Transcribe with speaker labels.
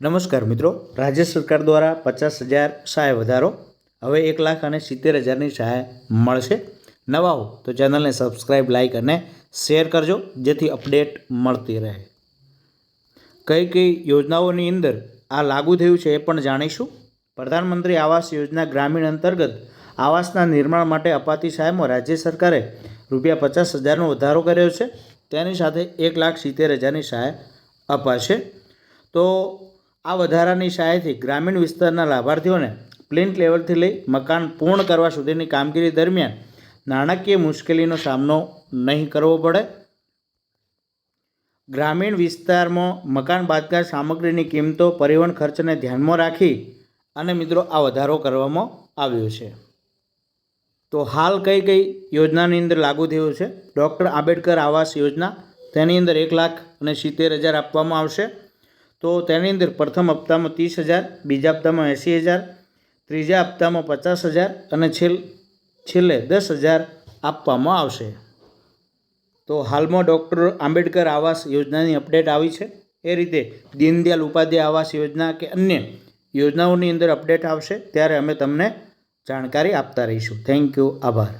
Speaker 1: નમસ્કાર મિત્રો, રાજ્ય સરકાર દ્વારા 50,000 સહાય વધારો, હવે 1,70,000ની સહાય મળશે। નવા હો તો ચેનલને સબસ્ક્રાઈબ, લાઇક અને શેર કરજો જેથી અપડેટ મળતી રહે। કઈ કઈ યોજનાઓની અંદર આ લાગુ થયું છે એ પણ જાણીશું। પ્રધાનમંત્રી આવાસ યોજના ગ્રામીણ અંતર્ગત આવાસના નિર્માણ માટે અપાતી સહાયમાં રાજ્ય સરકારે ₹50,000નો વધારો કર્યો છે। તેની સાથે 1,70,000ની સહાય અપાશે। તો આ વધારાની સહાયથી ગ્રામીણ વિસ્તારના લાભાર્થીઓને પ્લિન્થ લેવલથી લઈ મકાન પૂર્ણ કરવા સુધીની કામગીરી દરમિયાન નાણાકીય મુશ્કેલીનો સામનો નહીં કરવો પડે। ગ્રામીણ વિસ્તારમાં મકાન બાંધકામ સામગ્રીની કિંમતો, પરિવહન ખર્ચને ધ્યાનમાં રાખી અને મિત્રો આ વધારો કરવામાં આવ્યો છે। તો હાલ કઈ કઈ યોજનાની અંદર લાગુ થયું છે? ડૉક્ટર આંબેડકર આવાસ યોજના, તેની અંદર 1,70,000 આપવામાં આવશે। તો તેની અંદર પ્રથમ હપ્તામાં 30,000, બીજા હપ્તામાં 80,000, ત્રીજા હપ્તામાં 50,000 અને છેલ્લે 10,000 આપવામાં આવશે। તો હાલમાં ડૉક્ટર આંબેડકર આવાસ યોજનાની અપડેટ આવી છે। એ રીતે દીનદયાલ ઉપાધ્યાય આવાસ યોજના કે અન્ય યોજનાઓની અંદર અપડેટ આવશે ત્યારે અમે તમને જાણકારી આપતા રહીશું। થેન્ક યુ, આભાર।